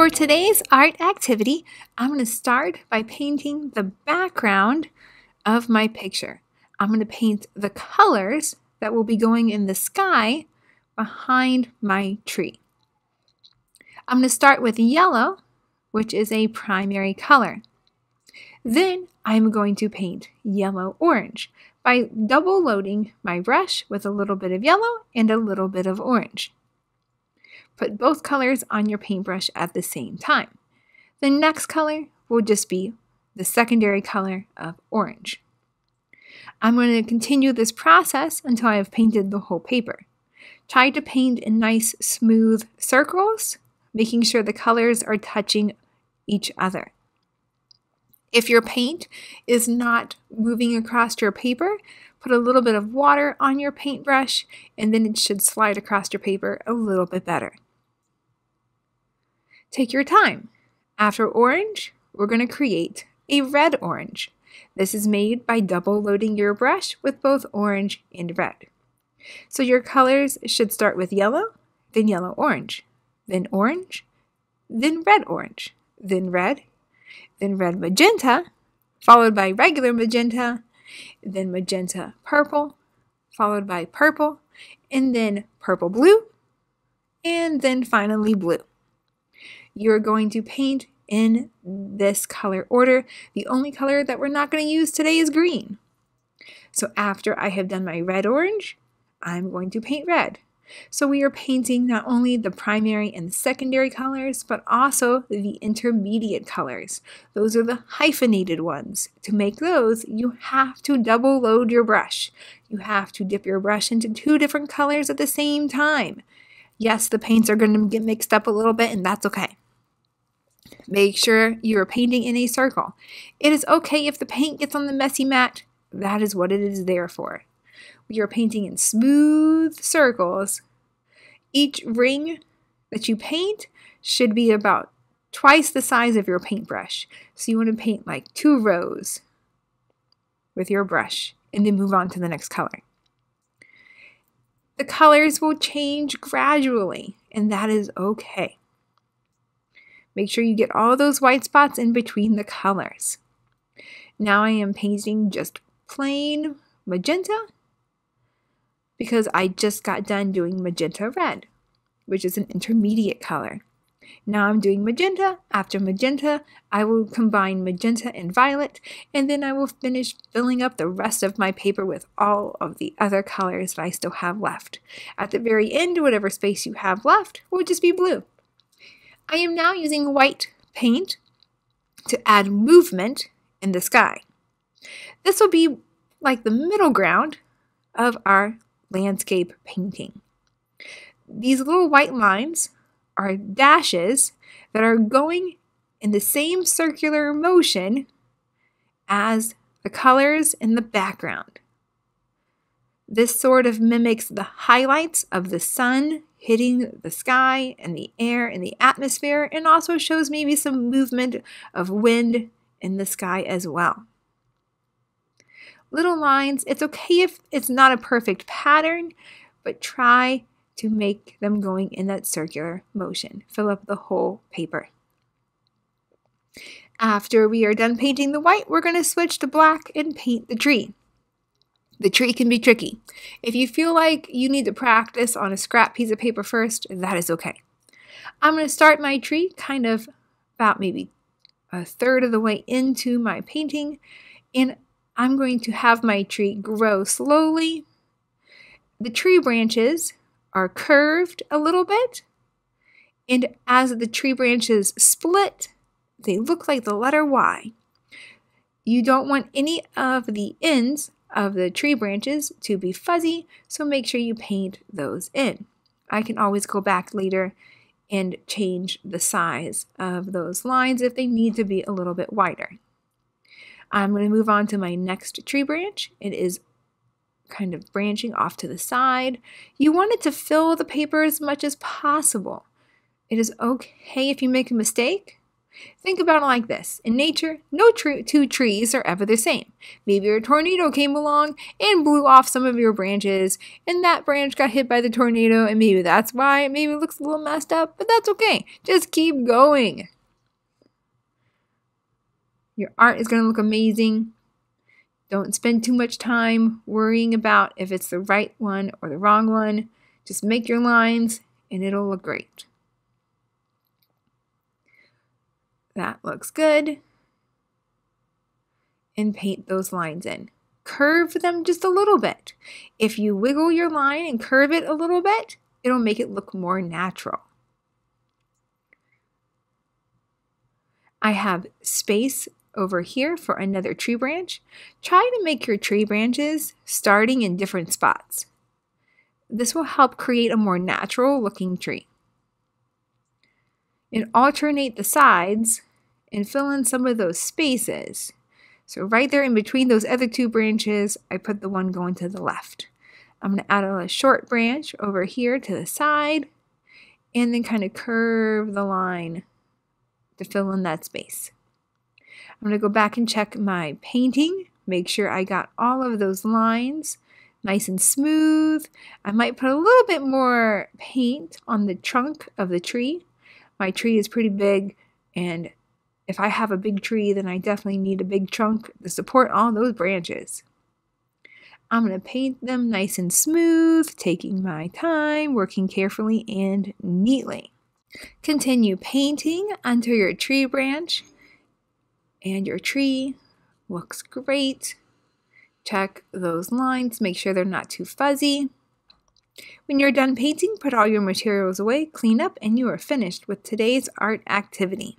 For today's art activity, I'm going to start by painting the background of my picture. I'm going to paint the colors that will be going in the sky behind my tree. I'm going to start with yellow, which is a primary color. Then I'm going to paint yellow-orange by double loading my brush with a little bit of yellow and a little bit of orange. Put both colors on your paintbrush at the same time. The next color will just be the secondary color of orange. I'm going to continue this process until I have painted the whole paper. Try to paint in nice smooth circles, making sure the colors are touching each other. If your paint is not moving across your paper, put a little bit of water on your paintbrush and then it should slide across your paper a little bit better. Take your time. After orange, we're going to create a red-orange. This is made by double loading your brush with both orange and red. So your colors should start with yellow, then yellow-orange, then orange, then red-orange, then red-magenta, followed by regular magenta, then magenta-purple, followed by purple, and then purple-blue, and then finally blue. You're going to paint in this color order. The only color that we're not going to use today is green. So after I have done my red-orange, I'm going to paint red. So we are painting not only the primary and secondary colors, but also the intermediate colors. Those are the hyphenated ones. To make those, you have to double load your brush. You have to dip your brush into two different colors at the same time. Yes, the paints are going to get mixed up a little bit, and that's okay. Make sure you are painting in a circle. It is okay if the paint gets on the messy mat. That is what it is there for. We are painting in smooth circles. Each ring that you paint should be about twice the size of your paintbrush. So you want to paint like 2 rows with your brush and then move on to the next color. The colors will change gradually, and that is okay. Make sure you get all those white spots in between the colors. Now I am painting just plain magenta because I just got done doing magenta red, which is an intermediate color. Now I'm doing magenta. After magenta, I will combine magenta and violet, and then I will finish filling up the rest of my paper with all of the other colors that I still have left. At the very end, whatever space you have left will just be blue. I am now using white paint to add movement in the sky. This will be like the middle ground of our landscape painting. These little white lines are dashes that are going in the same circular motion as the colors in the background. This sort of mimics the highlights of the sun hitting the sky and the air and the atmosphere, and also shows maybe some movement of wind in the sky as well. Little lines, it's okay if it's not a perfect pattern, but try to make them going in that circular motion. Fill up the whole paper. After we are done painting the white, we're going to switch to black and paint the tree. The tree can be tricky. If you feel like you need to practice on a scrap piece of paper first, that is okay. I'm going to start my tree kind of about maybe a third of the way into my painting, and I'm going to have my tree grow slowly. The tree branches are curved a little bit, and as the tree branches split, they look like the letter Y. You don't want any of the ends of the tree branches to be fuzzy, so make sure you paint those in. I can always go back later and change the size of those lines if they need to be a little bit wider. I'm going to move on to my next tree branch. It is kind of branching off to the side. You want it to fill the paper as much as possible. It is okay if you make a mistake. Think about it like this. In nature, no two trees are ever the same. Maybe a tornado came along and blew off some of your branches, and that branch got hit by the tornado, and maybe that's why it maybe looks a little messed up, but that's okay. Just keep going. Your art is going to look amazing. Don't spend too much time worrying about if it's the right one or the wrong one. Just make your lines and it'll look great. That looks good. And paint those lines in. Curve them just a little bit. If you wiggle your line and curve it a little bit, it'll make it look more natural. I have space over here for another tree branch. Try to make your tree branches starting in different spots. This will help create a more natural looking tree. And alternate the sides and fill in some of those spaces. So right there in between those other two branches, I put the one going to the left. I'm going to add a short branch over here to the side and then kind of curve the line to fill in that space. I'm going to go back and check my painting, make sure I got all of those lines nice and smooth. I might put a little bit more paint on the trunk of the tree. My tree is pretty big, and if I have a big tree, then I definitely need a big trunk to support all those branches. I'm going to paint them nice and smooth, taking my time, working carefully and neatly. Continue painting onto your tree branch, and your tree looks great. Check those lines, make sure they're not too fuzzy. When you're done painting, put all your materials away, clean up, and you are finished with today's art activity.